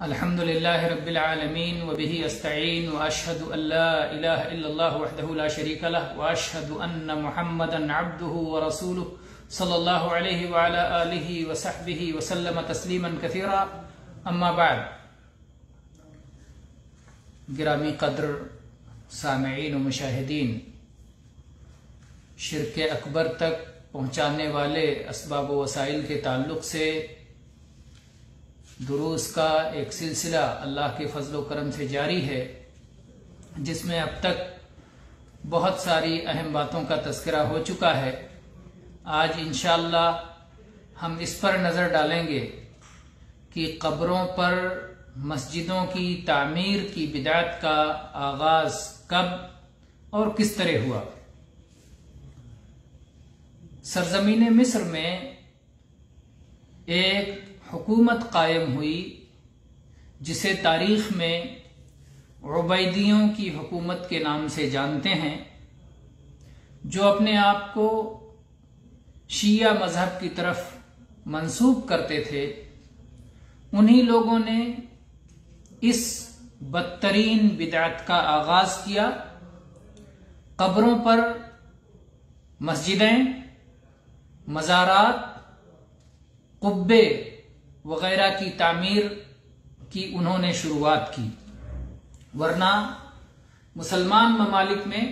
الحمدللہ رب العالمین وبہ استعین واشہد ان لا الہ الا اللہ وحدہ لا شریک لہ واشہد ان محمدا عبدہ ورسولہ صلی اللہ علیہ وعلی آلہ وصحبہ وسلم تسلیما کثیرا اما بعد. گرامی قدر سامعین و مشاہدین، شرک اکبر تک پہنچانے والے اسباب و وسائل کے تعلق سے دروس کا ایک سلسلہ اللہ کے فضل و کرم سے جاری ہے، جس میں اب تک بہت ساری اہم باتوں کا تذکرہ ہو چکا ہے. آج انشاءاللہ ہم اس پر نظر ڈالیں گے کہ قبروں پر مسجدوں کی تعمیر کی بدعت کا آغاز کب اور کس طرح ہوا. سرزمین مصر میں ایک حکومت قائم ہوئی جسے تاریخ میں عبیدیوں کی حکومت کے نام سے جانتے ہیں، جو اپنے آپ کو شیعہ مذہب کی طرف منسوب کرتے تھے. انہی لوگوں نے اس بدترین بدعت کا آغاز کیا. قبروں پر مسجدیں، مزارات، قبے وغیرہ کی تعمیر کی انہوں نے شروعات کی، ورنہ مسلمان ممالک میں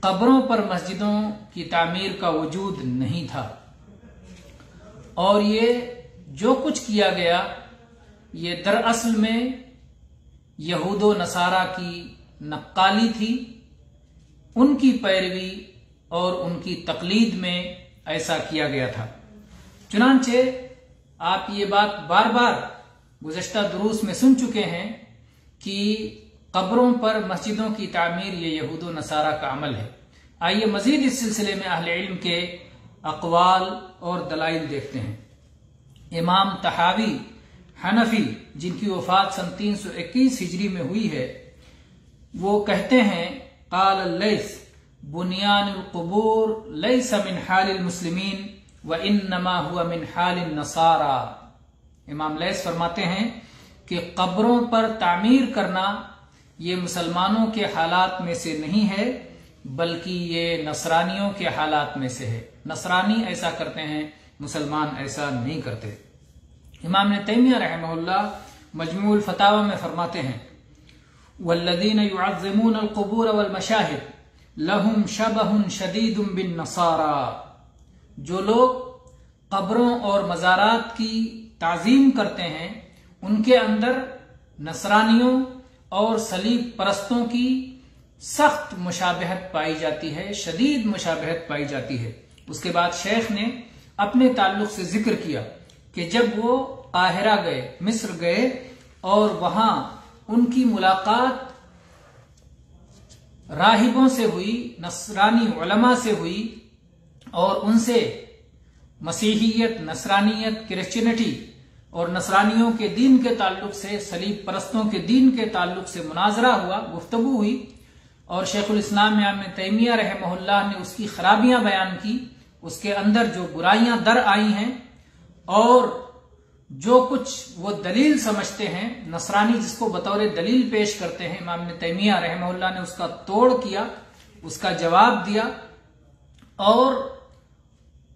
قبروں پر مسجدوں کی تعمیر کا وجود نہیں تھا. اور یہ جو کچھ کیا گیا یہ دراصل میں یہود و نصارہ کی نقالی تھی. ان کی پیروی اور ان کی تقلید میں ایسا کیا گیا تھا. چنانچہ آپ یہ بات بار بار گزشتہ دروس میں سن چکے ہیں کہ قبروں پر مسجدوں کی تعمیر یہ یہود و نصارہ کا عمل ہے. آئیے مزید اس سلسلے میں اہل علم کے اقوال اور دلائل دیکھتے ہیں. امام طحاوی حنفی، جن کی وفات سن 321 ہجری میں ہوئی ہے، وہ کہتے ہیں قال اللیث بنیان القبور لیس من حال المسلمین وانما هو من حال النصارى. امام لیث فرماتے ہیں کہ قبروں پر تعمیر کرنا یہ مسلمانوں کے حالات میں سے نہیں ہے، بلکہ یہ نصرانیوں کے حالات میں سے ہے. نصرانی ایسا کرتے ہیں، مسلمان ایسا نہیں کرتے. امام تیمیہ رحمہ اللہ مجموع الفتاوی میں فرماتے ہیں والذین یعظمون القبور والمشاہد لہم شبہ شدید بالنصارى. جو لوگ قبروں اور مزارات کی تعظیم کرتے ہیں ان کے اندر نصرانیوں اور صلیب پرستوں کی سخت مشابہت پائی جاتی ہے، شدید مشابہت پائی جاتی ہے. اس کے بعد شیخ نے اپنے تعلق سے ذکر کیا کہ جب وہ قاہرہ گئے، مصر گئے، اور وہاں ان کی ملاقات راہبوں سے ہوئی، نصرانی علماء سے ہوئی، اور ان سے مسیحیت، نصرانیت، کرسچینٹی اور نصرانیوں کے دین کے تعلق سے، صلیب پرستوں کے دین کے تعلق سے مناظرہ ہوا، گفتگو ہوئی، اور شیخ الاسلام ابن تیمیہ رحمہ اللہ نے اس کی خرابیاں بیان کی، اس کے اندر جو برائیاں در آئی ہیں اور جو کچھ وہ دلیل سمجھتے ہیں. نصرانی جس کو بطور دلیل پیش کرتے ہیں، امام ابن تیمیہ رحمہ اللہ نے اس کا توڑ کیا، اس کا جواب دیا، اور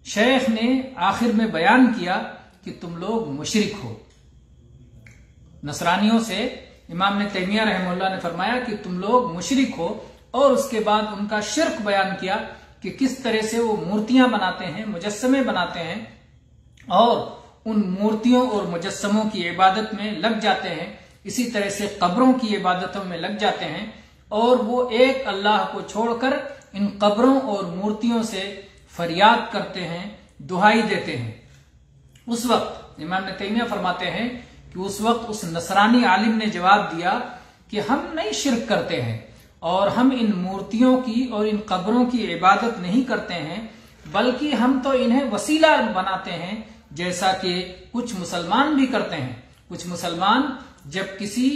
شیخ نے آخر میں بیان کیا کہ تم لوگ مشرک ہو. نصرانیوں سے امام ابن تیمیہ رحمہ اللہ نے فرمایا کہ تم لوگ مشرک ہو، اور اس کے بعد ان کا شرک بیان کیا کہ کس طرح سے وہ مورتیاں بناتے ہیں، مجسمے بناتے ہیں، اور ان مورتیوں اور مجسموں کی عبادت میں لگ جاتے ہیں. اسی طرح سے قبروں کی عبادتوں میں لگ جاتے ہیں، اور وہ ایک اللہ کو چھوڑ کر ان قبروں اور مورتیوں سے فریاد کرتے ہیں، دہائی دیتے ہیں. اس وقت امام ابن تیمیہ فرماتے ہیں کہ اس وقت اس نصرانی عالم نے جواب دیا کہ ہم نہیں شرک کرتے ہیں، اور ہم ان مورتیوں کی اور ان قبروں کی عبادت نہیں کرتے ہیں، بلکہ ہم تو انہیں وسیلہ بناتے ہیں، جیسا کہ کچھ مسلمان بھی کرتے ہیں. کچھ مسلمان جب کسی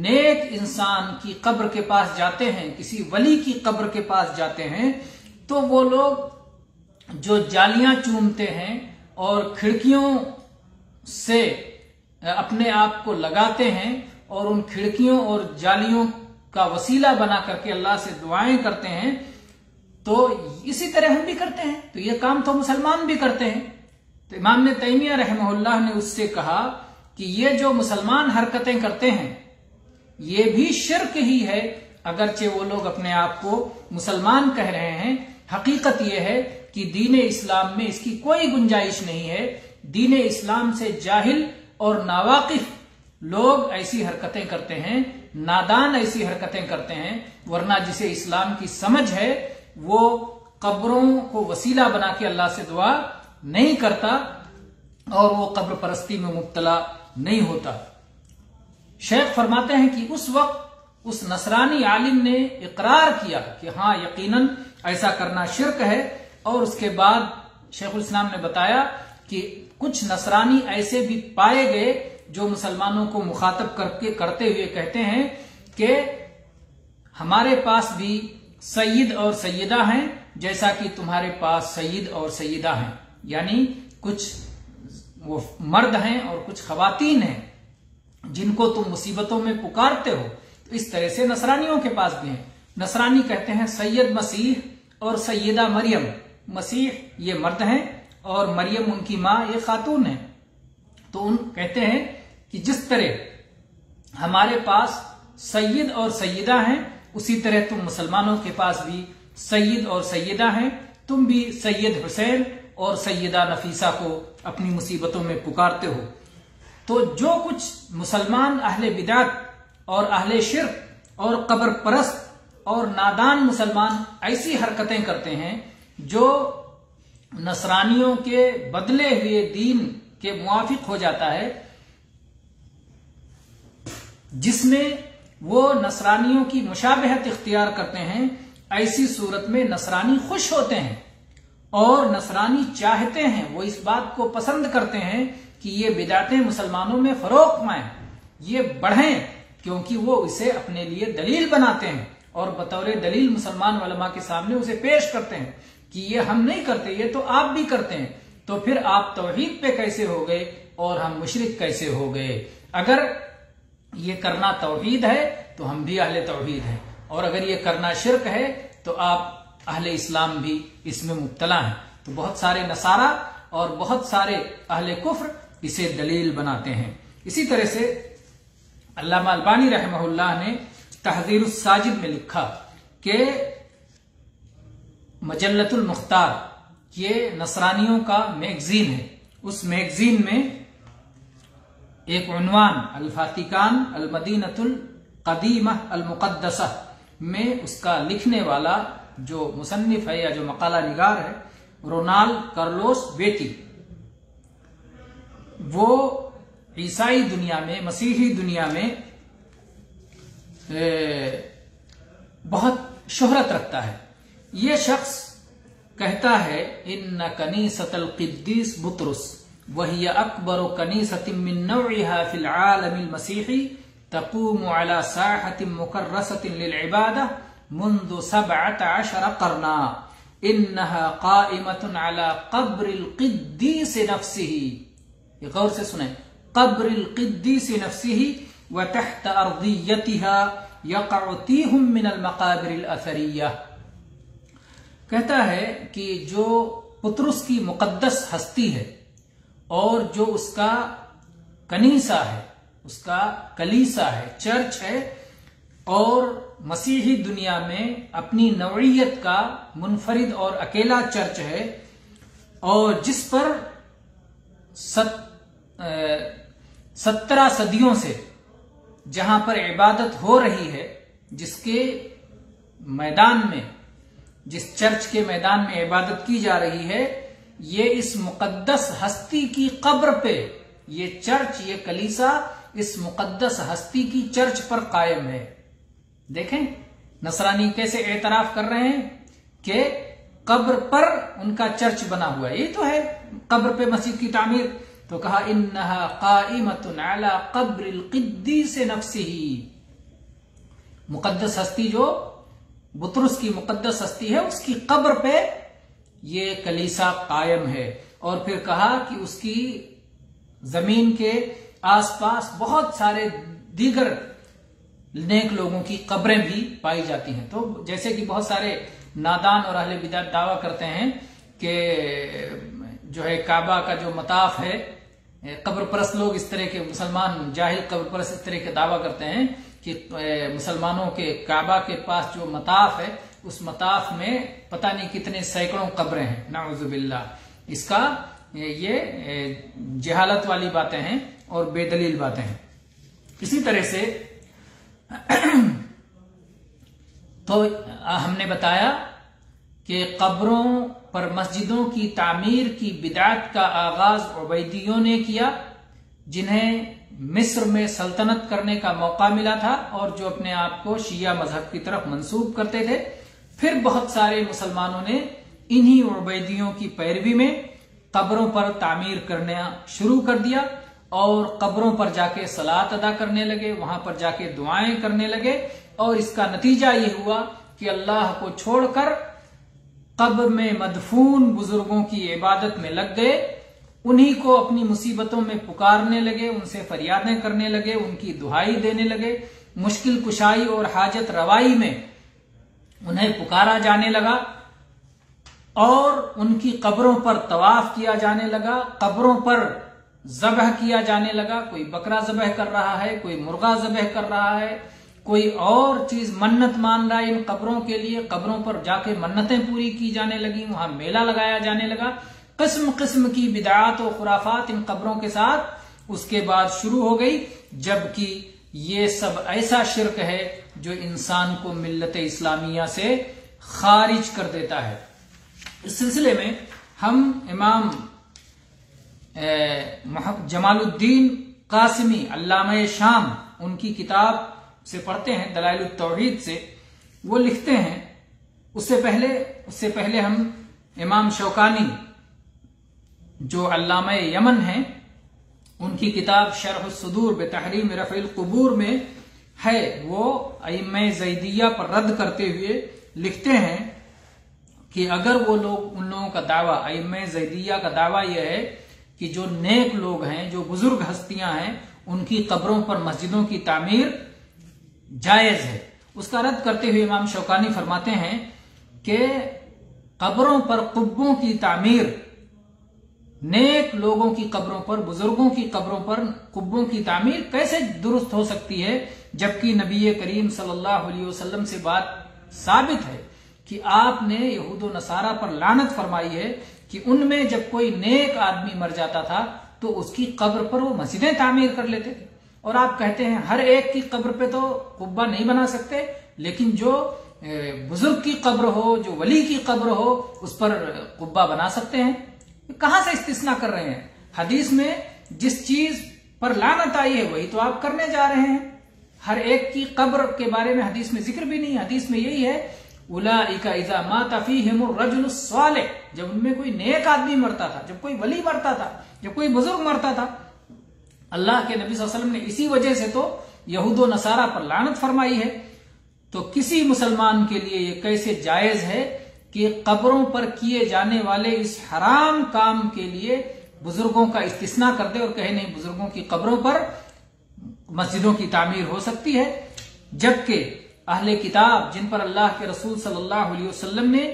نیک انسان کی قبر کے پاس جاتے ہیں، کسی ولی کی قبر کے پاس جاتے ہیں، تو وہ لوگ جو جالیاں چومتے ہیں اور کھڑکیوں سے اپنے آپ کو لگاتے ہیں اور ان کھڑکیوں اور جالیوں کا وسیلہ بنا کر کے اللہ سے دعائیں کرتے ہیں، تو اسی طرح ہم بھی کرتے ہیں، تو یہ کام تو مسلمان بھی کرتے ہیں۔ تو امام ابن تیمیہ رحمہ اللہ نے اس سے کہا کہ یہ جو مسلمان حرکتیں کرتے ہیں یہ بھی شرک ہی ہے، اگرچہ وہ لوگ اپنے آپ کو مسلمان کہہ رہے ہیں، حقیقت یہ ہے کہ دین اسلام میں اس کی کوئی گنجائش نہیں ہے۔ دین اسلام سے جاہل اور ناواقف لوگ ایسی حرکتیں کرتے ہیں، نادان ایسی حرکتیں کرتے ہیں، ورنہ جسے اسلام کی سمجھ ہے وہ قبروں کو وسیلہ بنا کے اللہ سے دعا نہیں کرتا اور وہ قبر پرستی میں مبتلا نہیں ہوتا۔ شیخ فرماتے ہیں کہ اس وقت اس نصرانی عالم نے اقرار کیا کہ ہاں یقیناً ایسا کرنا شرک ہے، اور اس کے بعد شیخ الاسلام نے بتایا کہ کچھ نصرانی ایسے بھی پائے گئے جو مسلمانوں کو مخاطب کرتے ہوئے کہتے ہیں کہ ہمارے پاس بھی سید اور سیدہ ہیں جیسا کہ تمہارے پاس سید اور سیدہ ہیں، یعنی کچھ وہ مرد ہیں اور کچھ خواتین ہیں جن کو تم مصیبتوں میں پکارتے ہو، تو اس طرح سے نصرانیوں کے پاس بھی ہیں۔ نصرانی کہتے ہیں سید مسیح اور سیدہ مریم، مسیح یہ مرد ہیں اور مریم ان کی ماں یہ خاتون ہے، تو ان کہتے ہیں کہ جس طرح ہمارے پاس سید اور سیدہ ہیں اسی طرح تم مسلمانوں کے پاس بھی سید اور سیدہ ہیں، تم بھی سید حسین اور سیدہ نفیسہ کو اپنی مصیبتوں میں پکارتے ہو۔ تو جو کچھ مسلمان اہل بدعت اور اہل شرک اور قبر پرست اور نادان مسلمان ایسی حرکتیں کرتے ہیں جو نصرانیوں کے بدلے ہوئے دین کے موافق ہو جاتا ہے، جس میں وہ نصرانیوں کی مشابہت اختیار کرتے ہیں، ایسی صورت میں نصرانی خوش ہوتے ہیں اور نصرانی چاہتے ہیں، وہ اس بات کو پسند کرتے ہیں کہ یہ بدعتیں مسلمانوں میں فروغ پائیں، یہ بڑھیں، کیونکہ وہ اسے اپنے لیے دلیل بناتے ہیں اور بطور دلیل مسلمان علماء کے سامنے اسے پیش کرتے ہیں کہ یہ ہم نہیں کرتے، یہ تو آپ بھی کرتے ہیں، تو پھر آپ توحید پہ کیسے ہو گئے اور ہم مشرک کیسے ہو گئے؟ اگر یہ کرنا توحید ہے تو ہم بھی اہل توحید ہیں، اور اگر یہ کرنا شرک ہے تو آپ اہل اسلام بھی اس میں مبتلا ہیں۔ تو بہت سارے نصارہ اور بہت سارے اہل کفر اسے دلیل بناتے ہیں۔ اسی طرح سے علامہ البانی رحمہ اللہ نے تحذیر الساجد میں لکھا کہ مجلۃ المختار یہ نصرانیوں کا میگزین ہے، اس میگزین میں ایک عنوان الفاتیکان المدینۃ القدیمہ المقدسہ میں اس کا لکھنے والا جو مصنف ہے یا جو مقالہ نگار ہے رونالڈ کارلوس بیتی، وہ عیسائی دنیا میں، مسیحی دنیا میں بہت شہرت رکھتا ہے۔ یہ شخص کہتا ہے ان کنیسۃ القدیس بطرس وہی اکبر کنیسۃ من نوعها فی العالم المسیحی تقوم على ساحة مکرسۃ للعبادہ منذ 17 قرنا انها قائمة على قبر القدیس نفسه، یہ غور سے سنیں، قبر القدیس نفسه وتحت ارضیتها یقع تیہ من المقابر الاثریہ۔ کہتا ہے کہ جو پطرس کی مقدس ہستی ہے اور جو اس کا کنیسہ ہے، اس کا کلیسا ہے، چرچ ہے، اور مسیحی دنیا میں اپنی نوعیت کا منفرد اور اکیلا چرچ ہے، اور جس پر 17 صدیوں سے جہاں پر عبادت ہو رہی ہے، جس کے میدان میں، جس چرچ کے میدان میں عبادت کی جا رہی ہے، یہ اس مقدس ہستی کی قبر پہ، یہ چرچ، یہ کلیسا اس مقدس ہستی کی چرچ پر قائم ہے۔ دیکھیں نصرانی کیسے اعتراف کر رہے ہیں کہ قبر پر ان کا چرچ بنا ہوا ہے، یہ تو ہے قبر پہ مسجد کی تعمیر، تو کہا انہا قائمۃ علی قبر القدیس نفسہ، مقدس ہستی جو بطرس کی مقدس ہستی ہے اس کی قبر پہ یہ کلیسا قائم ہے، اور پھر کہا کہ اس کی زمین کے आस पास बहुत सारे दीगर नेक लोगों की कब्रें भी पाई जाती हैं। तो जैसे कि बहुत सारे नादान और अहले बिदात दावा करते हैं कि जो है काबा का जो मताफ है, कब्र परस्त लोग इस तरह के, मुसलमान जाहिल कब्र परस्त इस तरह के दावा करते हैं कि मुसलमानों के काबा के पास जो मताफ है, उस मताफ में पता नहीं कितने सैकड़ों कब्रें हैं, नाउजुबिल्लाह। इसका ये जहालत वाली बातें हैं और बेदलील बातें हैं। इसी तरह से तो हमने बताया कि कब्रों पर मस्जिदों की तामीर की बिदात का आगाज उबैदियों ने किया, जिन्हें मिस्र में सल्तनत करने का मौका मिला था और जो अपने आप को शिया मजहब की तरफ मंसूब करते थे। फिर बहुत सारे मुसलमानों ने इन्हीं उबैदियों की पैरवी में कब्रों पर तामीर करना शुरू कर दिया और कब्रों पर जाके सलात अदा करने लगे, वहां पर जाके दुआएं करने लगे। और इसका नतीजा ये हुआ कि अल्लाह को छोड़कर कब्र में मदफून बुजुर्गों की इबादत में लग गए, उन्हीं को अपनी मुसीबतों में पुकारने लगे, उनसे फरियादें करने लगे, उनकी दुहाई देने लगे, मुश्किल कुशाई और हाजत रवाई में उन्हें पुकारा जाने लगा और उनकी कब्रों पर तवाफ किया जाने लगा, कब्रों पर ज़बह किया जाने लगा। कोई बकरा ज़बह कर रहा है, कोई मुर्गा ज़बह कर रहा है, कोई और चीज मन्नत मान रहा है इन कब्रों के लिए। कब्रों पर जाके मन्नतें पूरी की जाने लगी, वहां मेला लगाया जाने लगा। किस्म किस्म की बिदात और खुराफात इन कब्रों के साथ उसके बाद शुरू हो गई, जबकि ये सब ऐसा शिर्क है जो इंसान को मिल्लत इस्लामिया से खारिज कर देता है। इस सिलसिले में हम इमाम जमालुद्दीन कासिमी अल्लामा शाम उनकी किताब से पढ़ते हैं, दलाइल तौहीद से। वो लिखते हैं, उससे पहले हम इमाम शौकानी जो अल्लामा यमन हैं, उनकी किताब शरह सुदूर बेतहरीम रफ़ील कुबूर में है, वो अइम्मे ज़ैदिया पर रद्द करते हुए लिखते हैं कि अगर वो लोग, उन लोगों का दावा, अइम्मे ज़ैदिया का दावा यह है कि जो नेक लोग हैं, जो बुजुर्ग हस्तियां हैं, उनकी कब्रों पर मस्जिदों की तामीर जायज है। उसका रद्द करते हुए इमाम शौकानी फरमाते हैं कि कब्रों पर कुब्बों की तामीर, नेक लोगों की कब्रों पर, बुजुर्गों की कब्रों पर कुब्बों की तामीर कैसे दुरुस्त हो सकती है, जबकि नबी करीम सल्लल्लाहु अलैहि वसल्लम से बात साबित है कि आपने यहूद नसारा पर लानत फरमाई है कि उनमें जब कोई नेक आदमी मर जाता था तो उसकी कब्र पर वो मस्जिदें तामीर कर लेते थे। और आप कहते हैं हर एक की कब्र पे तो कुब्बा नहीं बना सकते, लेकिन जो बुजुर्ग की कब्र हो, जो वली की कब्र हो, उस पर कुब्बा बना सकते हैं। कहां से इस्तिस्ना कर रहे हैं? हदीस में जिस चीज पर लानत आई है वही तो आप करने जा रहे हैं। हर एक की कब्र के बारे में हदीस में जिक्र भी नहीं। हदीस में यही है, उलाइका इज़ा माता फीहिमुर रजुलुस सालिह, जब उनमें कोई नेक आदमी मरता था, जब कोई वली मरता था, जब कोई बुजुर्ग मरता था, अल्लाह के नबी सल्लल्लाहु अलैहि वसल्लम ने इसी वजह से तो यहूद नसारा पर लानत फरमाई है। तो किसी मुसलमान के लिए ये कैसे जायज है कि कब्रों पर किए जाने वाले इस हराम काम के लिए बुजुर्गों का इस्तिस्ना कर दे और कहे नहीं, बुजुर्गों की कब्रों पर मस्जिदों की तामीर हो सकती है, जबकि अहले किताब जिन पर अल्लाह के रसूल सल्लल्लाहु अलैहि वसल्लम ने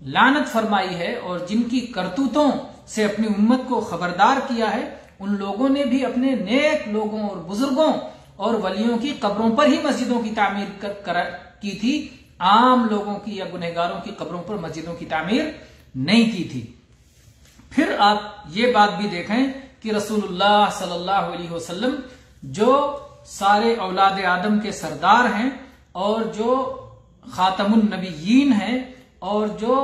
लानत फरमाई है और जिनकी करतूतों से अपनी उम्मत को खबरदार किया है, उन लोगों ने भी अपने नेक लोगों और बुजुर्गों और वलियों की कब्रों पर ही मस्जिदों की तामीर की थी। आम लोगों की या गुनहगारों की कब्रों पर मस्जिदों की तामीर नहीं की थी। फिर आप ये बात भी देखें कि रसूलुल्लाह सल्लल्लाहु अलैहि वसल्लम जो सारे औलाद आदम के सरदार हैं और जो खातमुन नबीयीन हैं और जो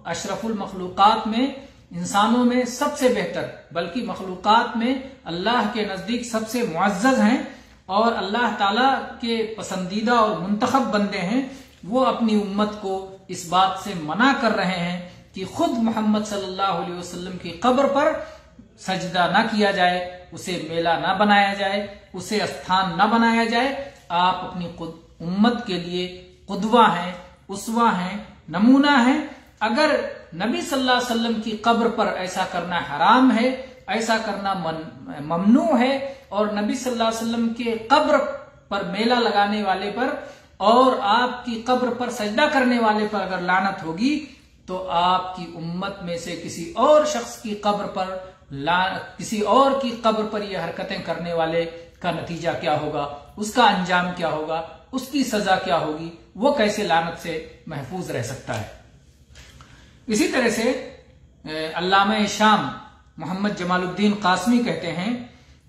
अशरफुल मखलूकात में, इंसानों में सबसे बेहतर, बल्कि मखलूकात में अल्लाह के नजदीक सबसे मुअज़्ज़ज़ हैं और अल्लाह ताला के पसंदीदा और मुंतखब बंदे हैं, वो अपनी उम्मत को इस बात से मना कर रहे हैं कि खुद मोहम्मद सल्लल्लाहु अलैहि वसल्लम की कब्र पर सजदा ना किया जाए, उसे मेला ना बनाया जाए, उसे स्थान ना बनाया जाए। आप अपनी उम्मत के लिए कुदवा हैं, उसवा हैं, नमूना हैं। अगर नबी सल्लल्लाहु अलैहि वसल्लम की कब्र पर ऐसा करना हराम है, ऐसा करना ममनू है, और नबी सल्लल्लाहु अलैहि वसल्लम के कब्र पर मेला लगाने वाले पर और आपकी कब्र पर सजदा करने वाले पर अगर लानत होगी तो आपकी उम्मत में से किसी और शख्स की कब्र पर किसी और की कब्र पर यह हरकतें करने वाले का नतीजा क्या होगा, उसका अंजाम क्या होगा, उसकी सजा क्या होगी, वो कैसे लानत से महफूज रह सकता है। इसी तरह से अल्लामा शाम मोहम्मद जमालुद्दीन कासमी कहते हैं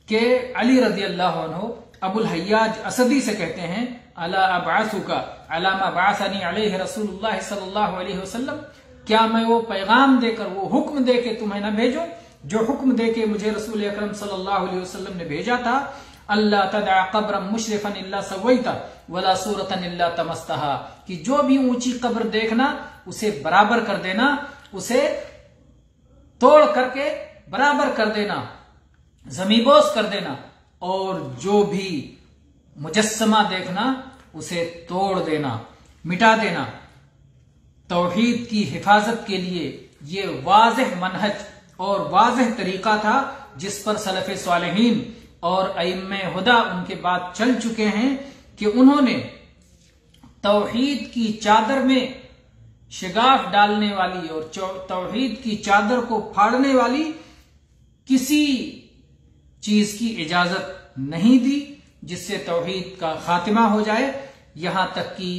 कि अली रज़ी अल्लाह अन्हु अबुल हय्याज असदी से कहते हैं, अला अबअसुका अला मा बअसनी अलैहि रसूलुल्लाह सल्लल्लाहु अलैहि वसल्लम, क्या मैं वो पैगाम देकर, वो हुक्म दे के तुम्हें न भेजूं जो हुक्म दे के मुझे रसूल अकरम सल्लल्लाहु अलैहि वसल्लम ने भेजा था। अल्लाह तदअ कब्रन मुशरिफन इल्ला सवैता वला सूरतन इल्ला तमस्तहा, कि जो भी ऊंची कब्र देखना उसे बराबर कर देना, उसे तोड़ करके बराबर कर देना, जमीबोस कर देना, और जो भी मुजस्समा देखना उसे तोड़ देना, मिटा देना। तौहीद की हिफाजत के लिए ये वाज़ेह मनहज और वाज़ेह तरीका था जिस पर सलफ़े सालिहीन और अइम्मे हुदा उनके बाद चल चुके हैं, कि उन्होंने तौहीद की चादर में शिगाफ डालने वाली और तौहीद की चादर को फाड़ने वाली किसी चीज की इजाजत नहीं दी जिससे तौहीद का खात्मा हो जाए। यहां तक कि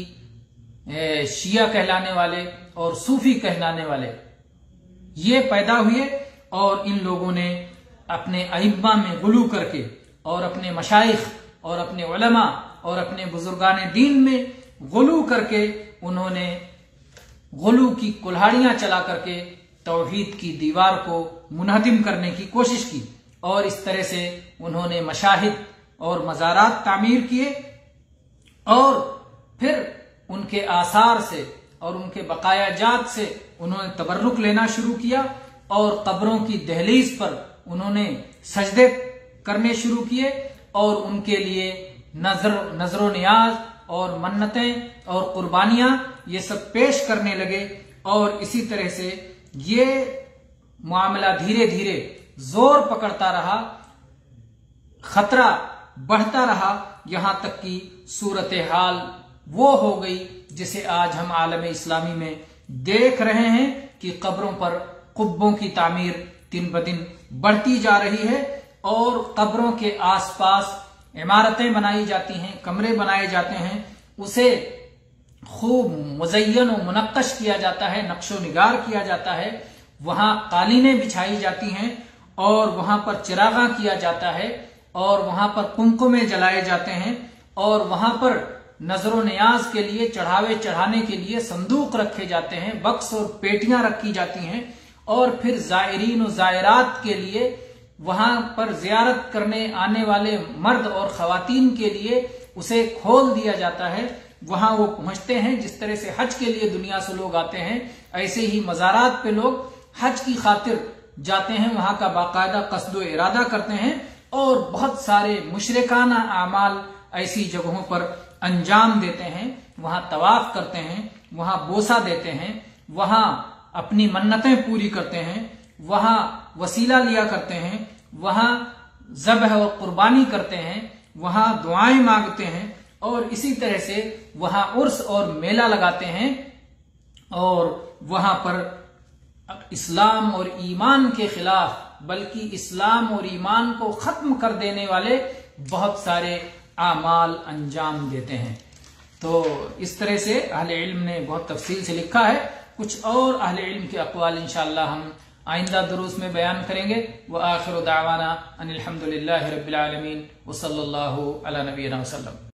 शिया कहलाने वाले और सूफी कहलाने वाले ये पैदा हुए, और इन लोगों ने अपने अइम्मा में गुलू करके और अपने मशाइख और अपने उलमा और अपने बुजुर्गान दीन में गुलू करके उन्होंने गुलू की कुल्हाड़ियां चला करके तौहीद की दीवार को मुनहदिम करने की कोशिश की, और इस तरह से उन्होंने मशाहिद और मज़ारात तामीर किए, और फिर उनके आसार से और उनके बकायाजात से उन्होंने तबर्रुक लेना शुरू किया, और कब्रों की दहलीज पर उन्होंने सजदे करने शुरू किए, और उनके लिए नजर नियाज और मन्नतें और कुर्बानियां ये सब पेश करने लगे। और इसी तरह से ये मामला धीरे धीरे जोर पकड़ता रहा, खतरा बढ़ता रहा, यहां तक कि सूरत हाल वो हो गई जिसे आज हम आलम इस्लामी में देख रहे हैं कि कब्रों पर कुब्बों की तामीर दिन ब दिन बढ़ती जा रही है, और कब्रों के आसपास इमारतें बनाई जाती हैं, कमरे बनाए जाते हैं, उसे खूब मुज़य्यन और मुनक्कश किया जाता है, नक्शो निगार किया जाता है, वहां कालीनें बिछाई जाती हैं, और वहां पर चिरागा किया जाता है, और वहां पर कुमकुमे जलाए जाते हैं, और वहां पर नजरो नियाज के लिए चढ़ावे चढ़ाने के लिए संदूक रखे जाते हैं, बक्स और पेटियां रखी जाती हैं, और फिर जायरीन और जायरात के लिए वहां पर जियारत करने आने वाले मर्द और खवातीन के लिए उसे खोल दिया जाता है, वहां वो पहुंचते हैं। जिस तरह से हज के लिए दुनिया से लोग आते हैं, ऐसे ही मज़ारात पे लोग हज की खातिर जाते हैं, वहां का बाकायदा कस्दो इरादा करते हैं, और बहुत सारे मुशरिकाना आमाल ऐसी जगहों पर अंजाम देते हैं, वहां तवाफ करते हैं, वहां बोसा देते हैं, वहां अपनी मन्नतें पूरी करते हैं, वहां वसीला लिया करते हैं, वहां ज़ब्ह और कुर्बानी करते हैं, वहां दुआएं मांगते हैं, और इसी तरह से वहां उर्स और मेला लगाते हैं, और वहां पर इस्लाम और ईमान के खिलाफ बल्कि इस्लाम और ईमान को खत्म कर देने वाले बहुत सारे आमाल अंजाम देते हैं। तो इस तरह से अहले इल्म ने बहुत तफसील से लिखा है। कुछ और अहले इल्म के अक़वाल इंशाअल्लाह हम आइंदा दुरूस में बयान करेंगे। व आखिरु दावाना अनिल हम्दुलिल्लाहि रब्बिल आलमीन व सल्लल्लाहु अला नबीना वसल्लम।